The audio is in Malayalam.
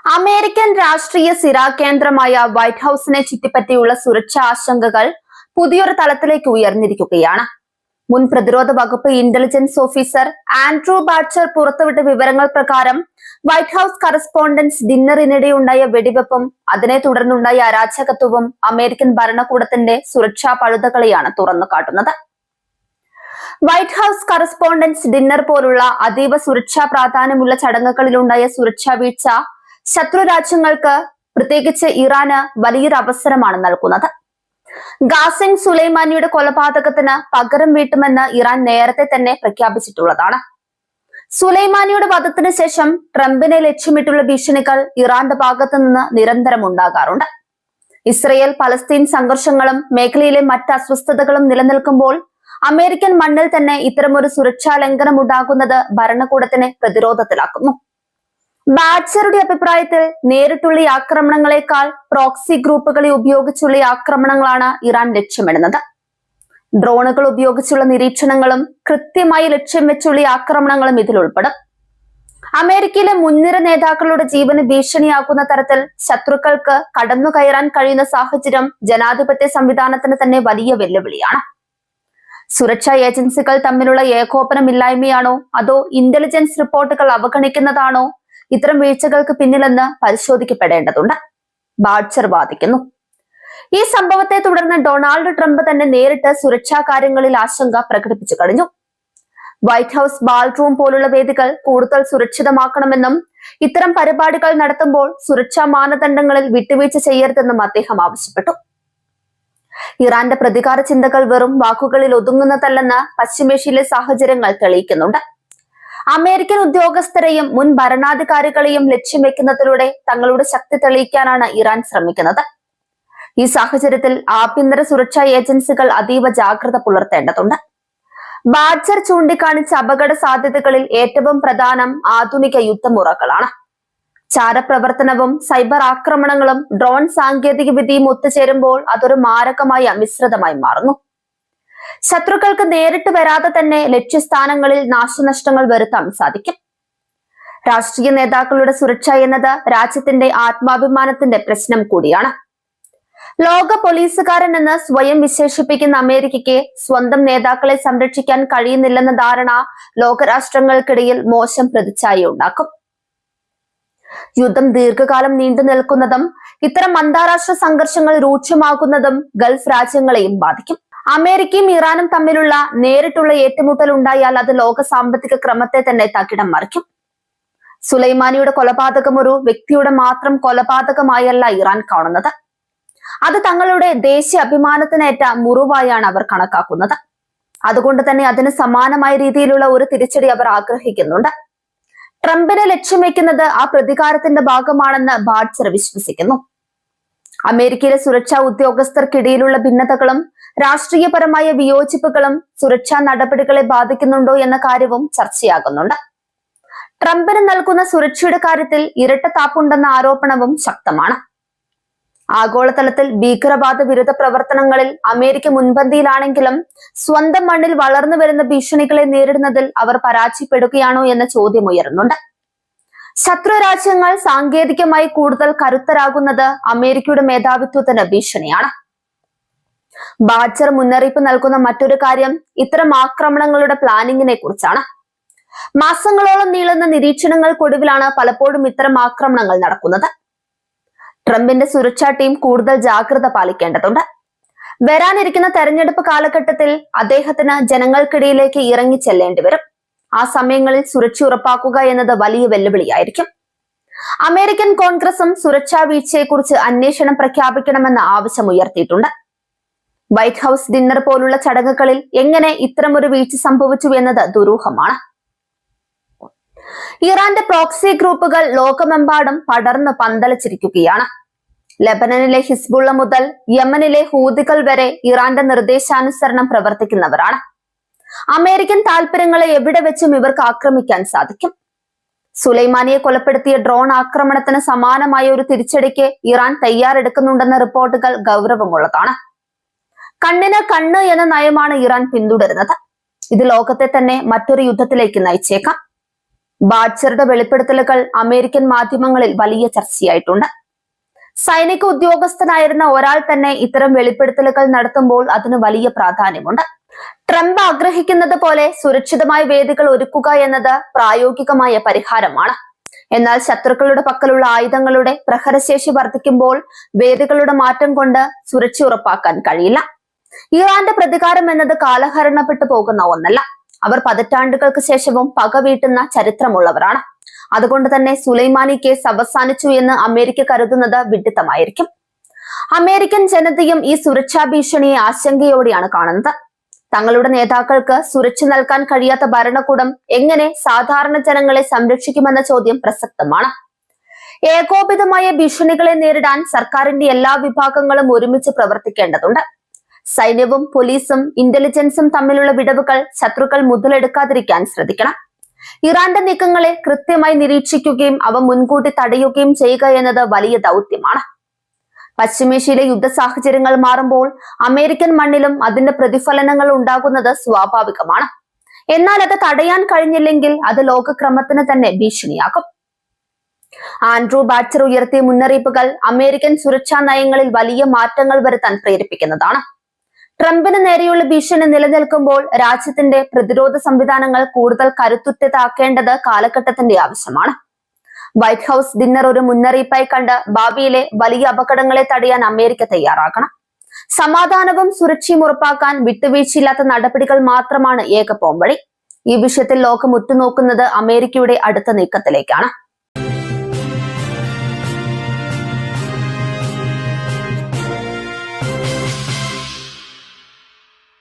അമേരിക്കൻ രാഷ്ട്രീയ സ്ഥിരാകേന്ദ്രമായ വൈറ്റ് ഹൌസിനെ ചുറ്റിപ്പറ്റിയുള്ള സുരക്ഷാ ആശങ്കകൾ പുതിയൊരു തലത്തിലേക്ക് ഉയർന്നിരിക്കുകയാണ്. മുൻ പ്രതിരോധ വകുപ്പ് ഇന്റലിജൻസ് ഓഫീസർ ആൻഡ്രൂ ബാച്ചർ പുറത്തുവിട്ട വിവരങ്ങൾ പ്രകാരം വൈറ്റ് ഹൌസ് കറസ്പോണ്ടൻസ് ഡിന്നറിനിടെയുണ്ടായ വെടിവെപ്പും അതിനെ തുടർന്നുണ്ടായ അരാജകത്വവും അമേരിക്കൻ ഭരണകൂടത്തിന്റെ സുരക്ഷാ പഴുതുകളെയാണ് തുറന്നു കാട്ടുന്നത്. വൈറ്റ് ഹൌസ് കറസ്പോണ്ടൻസ് ഡിന്നർ പോലുള്ള അതീവ സുരക്ഷാ പ്രാധാന്യമുള്ള ചടങ്ങുകളിലുണ്ടായ സുരക്ഷാ വീഴ്ച ശത്രു രാജ്യങ്ങൾക്ക്, പ്രത്യേകിച്ച് ഇറാന് വലിയൊരു അവസരമാണ് നൽകുന്നത്. ഖാസിം സുലൈമാനിയുടെ കൊലപാതകത്തിന് പകരം വീട്ടുമെന്ന് ഇറാൻ നേരത്തെ തന്നെ പ്രഖ്യാപിച്ചിട്ടുള്ളതാണ്. സുലൈമാനിയുടെ വധത്തിന് ശേഷം ട്രംപിനെ ലക്ഷ്യമിട്ടുള്ള ഭീഷണികൾ ഇറാന്റെ ഭാഗത്തു നിന്ന് നിരന്തരം ഉണ്ടാകാറുണ്ട്. ഇസ്രയേൽ പലസ്തീൻ സംഘർഷങ്ങളും മേഖലയിലെ മറ്റ് അസ്വസ്ഥതകളും നിലനിൽക്കുമ്പോൾ അമേരിക്കൻ മണ്ണിൽ തന്നെ ഇത്തരമൊരു സുരക്ഷാ ലംഘനം ഉണ്ടാകുന്നത് ഭരണകൂടത്തിനെ പ്രതിരോധത്തിലാക്കുന്നു. ബാച്ചറുടെ അഭിപ്രായത്തിൽ നേരിട്ടുള്ള ആക്രമണങ്ങളെക്കാൾ പ്രോക്സി ഗ്രൂപ്പുകളെ ഉപയോഗിച്ചുള്ള ആക്രമണങ്ങളാണ് ഇറാൻ ലക്ഷ്യമിടുന്നത്. ഡ്രോണുകൾ ഉപയോഗിച്ചുള്ള നിരീക്ഷണങ്ങളും കൃത്യമായി ലക്ഷ്യം വെച്ചുള്ള ആക്രമണങ്ങളും ഇതിൽ ഉൾപ്പെടും. അമേരിക്കയിലെ മുൻനിര നേതാക്കളുടെ ജീവന് ഭീഷണിയാക്കുന്ന തരത്തിൽ ശത്രുക്കൾക്ക് കടന്നു കയറാൻ കഴിയുന്ന സാഹചര്യം ജനാധിപത്യ സംവിധാനത്തിന് തന്നെ വലിയ വെല്ലുവിളിയാണ്. സുരക്ഷാ ഏജൻസികൾ തമ്മിലുള്ള ഏകോപനമില്ലായ്മയാണോ അതോ ഇന്റലിജൻസ് റിപ്പോർട്ടുകൾ അവഗണിക്കുന്നതാണോ ഇത്തരം വീഴ്ചകൾക്ക് പിന്നിലെന്ന് പരിശോധിക്കപ്പെടേണ്ടതുണ്ട്, ബാച്ചർ വാദിക്കുന്നു. ഈ സംഭവത്തെ തുടർന്ന് ഡൊണാൾഡ് ട്രംപ് തന്നെ നേരിട്ട് സുരക്ഷാ കാര്യങ്ങളിൽ ആശങ്ക പ്രകടിപ്പിച്ചു കഴിഞ്ഞു. വൈറ്റ് ഹൌസ് ബാൾറൂം പോലുള്ള വേദികൾ കൂടുതൽ സുരക്ഷിതമാക്കണമെന്നും ഇത്തരം പരിപാടികൾ നടത്തുമ്പോൾ സുരക്ഷാ മാനദണ്ഡങ്ങളിൽ വിട്ടുവീഴ്ച ചെയ്യരുതെന്നും അദ്ദേഹം ആവശ്യപ്പെട്ടു. ഇറാന്റെ പ്രതികാര ചിന്തകൾ വെറും വാക്കുകളിൽ ഒതുങ്ങുന്നതല്ലെന്ന് പശ്ചിമേഷ്യയിലെ സാഹചര്യങ്ങൾ തെളിയിക്കുന്നുണ്ട്. അമേരിക്കൻ ഉദ്യോഗസ്ഥരെയും മുൻ ഭരണാധികാരികളെയും ലക്ഷ്യം വെക്കുന്നതിലൂടെ തങ്ങളുടെ ശക്തി തെളിയിക്കാനാണ് ഇറാൻ ശ്രമിക്കുന്നത്. ഈ സാഹചര്യത്തിൽ ആഭ്യന്തര സുരക്ഷാ ഏജൻസികൾ അതീവ ജാഗ്രത പുലർത്തേണ്ടതുണ്ട്. ബാച്ചർ ചൂണ്ടിക്കാണിച്ച അപകട സാധ്യതകളിൽ ഏറ്റവും പ്രധാനം ആധുനിക യുദ്ധമുറകളാണ്. ചാരപ്രവർത്തനവും സൈബർ ആക്രമണങ്ങളും ഡ്രോൺ സാങ്കേതിക വിദ്യയും ഒത്തുചേരുമ്പോൾ അതൊരു മാരകമായ മിശ്രിതമായി മാറുന്നു. ശത്രുക്കൾക്ക് നേരിട്ട് വരാതെ തന്നെ ലക്ഷ്യസ്ഥാനങ്ങളിൽ നാശനഷ്ടങ്ങൾ വരുത്താൻ സാധിക്കും. രാഷ്ട്രീയ നേതാക്കളുടെ സുരക്ഷ എന്നത് രാജ്യത്തിന്റെ ആത്മാഭിമാനത്തിന്റെ പ്രശ്നം കൂടിയാണ്. ലോക പോലീസുകാരൻ എന്ന് സ്വയം വിശേഷിപ്പിക്കുന്ന അമേരിക്കയ്ക്ക് സ്വന്തം നേതാക്കളെ സംരക്ഷിക്കാൻ കഴിയുന്നില്ലെന്ന ധാരണ ലോകരാഷ്ട്രങ്ങൾക്കിടയിൽ മോശം പ്രതിച്ഛായ ഉണ്ടാക്കും. യുദ്ധം ദീർഘകാലം നീണ്ടു നിൽക്കുന്നതും ഇത്തരം അന്താരാഷ്ട്ര സംഘർഷങ്ങൾ രൂക്ഷമാകുന്നതും ഗൾഫ് രാജ്യങ്ങളെയും ബാധിക്കും. അമേരിക്കയും ഇറാനും തമ്മിലുള്ള നേരിട്ടുള്ള ഏറ്റുമുട്ടൽ ഉണ്ടായാൽ അത് ലോക സാമ്പത്തിക ക്രമത്തെ തന്നെ തകിടം മറിക്കും. സുലൈമാനിയുടെ കൊലപാതകം ഒരു വ്യക്തിയുടെ മാത്രം കൊലപാതകമായല്ല ഇറാൻ കാണുന്നത്. അത് തങ്ങളുടെ ദേശീയ അഭിമാനത്തിനേറ്റ മുറിവായാണ് അവർ കണക്കാക്കുന്നത്. അതുകൊണ്ട് തന്നെ അതിന് സമാനമായ രീതിയിലുള്ള ഒരു തിരിച്ചടി അവർ ആഗ്രഹിക്കുന്നുണ്ട്. ട്രംപിനെ ലക്ഷ്യം വെക്കുന്നത് ആ പ്രതികാരത്തിന്റെ ഭാഗമാണെന്ന് ബാച്ചർ വിശ്വസിക്കുന്നു. അമേരിക്കയിലെ സുരക്ഷാ ഉദ്യോഗസ്ഥർക്കിടയിലുള്ള ഭിന്നതകളും രാഷ്ട്രീയപരമായ വിയോജിപ്പുകളും സുരക്ഷാ നടപടികളെ ബാധിക്കുന്നുണ്ടോ എന്ന കാര്യവും ചർച്ചയാകുന്നുണ്ട്. ട്രംപിന് നൽകുന്ന സുരക്ഷയുടെ കാര്യത്തിൽ ഇരട്ടത്താപ്പുണ്ടെന്ന ആരോപണവും ശക്തമാണ്. ആഗോളതലത്തിൽ ഭീകരവാദ വിരുദ്ധ പ്രവർത്തനങ്ങളിൽ അമേരിക്ക മുൻപന്തിയിലാണെങ്കിലും സ്വന്തം മണ്ണിൽ വളർന്നു വരുന്ന ഭീഷണികളെ നേരിടുന്നതിൽ അവർ പരാജയപ്പെടുകയാണോ എന്ന ചോദ്യം ഉയരുന്നുണ്ട്. ശത്രു രാജ്യങ്ങൾ സാങ്കേതികമായി കൂടുതൽ കരുത്തരാകുന്നത് അമേരിക്കയുടെ മേധാവിത്വത്തിന് ഭീഷണിയാണ്. ബാച്ചർ മുന്നറിയിപ്പ് നൽകുന്ന മറ്റൊരു കാര്യം ഇത്തരം ആക്രമണങ്ങളുടെ പ്ലാനിങ്ങിനെ കുറിച്ചാണ്. മാസങ്ങളോളം നീളുന്ന നിരീക്ഷണങ്ങൾക്കൊടുവിലാണ് പലപ്പോഴും ഇത്തരം ആക്രമണങ്ങൾ നടക്കുന്നത്. ട്രംപിന്റെ സുരക്ഷാ ടീം കൂടുതൽ ജാഗ്രത പാലിക്കേണ്ടതുണ്ട്. വരാനിരിക്കുന്ന തെരഞ്ഞെടുപ്പ് കാലഘട്ടത്തിൽ അദ്ദേഹത്തിന് ജനങ്ങൾക്കിടയിലേക്ക് ഇറങ്ങി ചെല്ലേണ്ടി വരും. ആ സമയങ്ങളിൽ സുരക്ഷ ഉറപ്പാക്കുക എന്നത് വലിയ വെല്ലുവിളിയായിരിക്കും. അമേരിക്കൻ കോൺഗ്രസും സുരക്ഷാ വീഴ്ചയെക്കുറിച്ച് അന്വേഷണം പ്രഖ്യാപിക്കണമെന്ന ആവശ്യം ഉയർത്തിയിട്ടുണ്ട്. വൈറ്റ് ഹൌസ് ഡിന്നർ പോലുള്ള ചടങ്ങുകളിൽ എങ്ങനെ ഇത്തരമൊരു വീഴ്ച സംഭവിച്ചു എന്നത് ദുരൂഹമാണ്. ഇറാന്റെ പ്രോക്സി ഗ്രൂപ്പുകൾ ലോകമെമ്പാടും പടർന്ന് പന്തലിച്ചിരിക്കുകയാണ്. ലെബനനിലെ ഹിസ്ബുള്ള മുതൽ യമനിലെ ഹൂതികൾ വരെ ഇറാന്റെ നിർദ്ദേശാനുസരണം പ്രവർത്തിക്കുന്നവരാണ്. അമേരിക്കൻ താൽപര്യങ്ങളെ എവിടെ വെച്ചും ഇവർക്ക് ആക്രമിക്കാൻ സാധിക്കും. സുലൈമാനിയെ കൊലപ്പെടുത്തിയ ഡ്രോൺ ആക്രമണത്തിന് സമാനമായ ഒരു തിരിച്ചടിക്ക് ഇറാൻ തയ്യാറെടുക്കുന്നുണ്ടെന്ന റിപ്പോർട്ടുകൾ ഗൗരവമുള്ളതാണ്. കണ്ണിന് കണ്ണ് എന്ന നയമാണ് ഇറാൻ പിന്തുടരുന്നത്. ഇത് ലോകത്തെ തന്നെ മറ്റൊരു യുദ്ധത്തിലേക്ക് നയിച്ചേക്കാം. ബാഡ്ജറുടെ വെളിപ്പെടുത്തലുകൾ അമേരിക്കൻ മാധ്യമങ്ങളിൽ വലിയ ചർച്ചയായിട്ടുണ്ട്. സൈനിക ഉദ്യോഗസ്ഥനായിരുന്ന ഒരാൾ തന്നെ ഇത്തരം വെളിപ്പെടുത്തലുകൾ നടത്തുമ്പോൾ അതിന് വലിയ പ്രാധാന്യമുണ്ട്. ട്രംപ് ആഗ്രഹിക്കുന്നത് പോലെ സുരക്ഷിതമായ വേദികൾ ഒരുക്കുക എന്നത് പ്രായോഗികമായ പരിഹാരമാണ്. എന്നാൽ ശത്രുക്കളുടെ പക്കലുള്ള ആയുധങ്ങളുടെ പ്രഹരശേഷി വർദ്ധിക്കുമ്പോൾ വേദികളുടെ മാറ്റം കൊണ്ട് സുരക്ഷ ഉറപ്പാക്കാൻ കഴിയില്ല. ഇറാന്റെ പ്രതികാരം എന്നത് കാലഹരണപ്പെട്ടു പോകുന്ന ഒന്നല്ല. അവർ പതിറ്റാണ്ടുകൾക്ക് ശേഷവും പക വീട്ടുന്ന ചരിത്രമുള്ളവരാണ്. അതുകൊണ്ട് തന്നെ സുലൈമാനി കേസ് അവസാനിച്ചു എന്ന് അമേരിക്ക കരുതുന്നത് വിഡ്ഢിത്തമായിരിക്കും. അമേരിക്കൻ ജനതയും ഈ സുരക്ഷാ ഭീഷണിയെ ആശങ്കയോടെയാണ് കാണുന്നത്. തങ്ങളുടെ നേതാക്കൾക്ക് സുരക്ഷ നൽകാൻ കഴിയാത്ത ഭരണകൂടം എങ്ങനെ സാധാരണ ജനങ്ങളെ സംരക്ഷിക്കുമെന്ന ചോദ്യം പ്രസക്തമാണ്. ഏകോപിതമായ ഭീഷണികളെ നേരിടാൻ സർക്കാരിന്റെ എല്ലാ വിഭാഗങ്ങളും ഒരുമിച്ച് പ്രവർത്തിക്കേണ്ടതുണ്ട്. സൈന്യവും പോലീസും ഇന്റലിജൻസും തമ്മിലുള്ള വിടവുകൾ ശത്രുക്കൾ മുതലെടുക്കാതിരിക്കാൻ ശ്രദ്ധിക്കണം. ഇറാന്റെ നീക്കങ്ങളെ കൃത്യമായി നിരീക്ഷിക്കുകയും അവ മുൻകൂട്ടി തടയുകയും ചെയ്യുക എന്നത് വലിയ ദൗത്യമാണ്. പശ്ചിമേഷ്യയിലെ യുദ്ധ സാഹചര്യങ്ങൾ മാറുമ്പോൾ അമേരിക്കൻ മണ്ണിലും അതിന്റെ പ്രതിഫലനങ്ങൾ ഉണ്ടാകുന്നത് സ്വാഭാവികമാണ്. എന്നാൽ അത് തടയാൻ കഴിഞ്ഞില്ലെങ്കിൽ അത് ലോകക്രമത്തിന് തന്നെ ഭീഷണിയാകും. ആൻഡ്രൂ ബാഡ്ജർ ഉയർത്തിയ മുന്നറിയിപ്പുകൾ അമേരിക്കൻ സുരക്ഷാ നയങ്ങളിൽ വലിയ മാറ്റങ്ങൾ വരുത്താൻ പ്രേരിപ്പിക്കുന്നതാണ്. ട്രംപിന് നേരെയുള്ള ഭീഷണി നിലനിൽക്കുമ്പോൾ രാജ്യത്തിന്റെ പ്രതിരോധ സംവിധാനങ്ങൾ കൂടുതൽ കരുത്തുറ്റതാക്കേണ്ടത് കാലഘട്ടത്തിന്റെ ആവശ്യമാണ്. വൈറ്റ് ഹൌസ് ഡിന്നർ ഒരു മുന്നറിയിപ്പായി കണ്ട് ഭാവിയിലെ വലിയ അപകടങ്ങളെ തടയാൻ അമേരിക്ക തയ്യാറാകണം. സമാധാനവും സുരക്ഷയും ഉറപ്പാക്കാൻ വിട്ടുവീഴ്ചയില്ലാത്ത നടപടികൾ മാത്രമാണ് ഏക പോംവഴി. ഈ വിഷയത്തിൽ ലോകം ഉറ്റുനോക്കുന്നത് അമേരിക്കയുടെ അടുത്ത നീക്കത്തിലേക്കാണ്.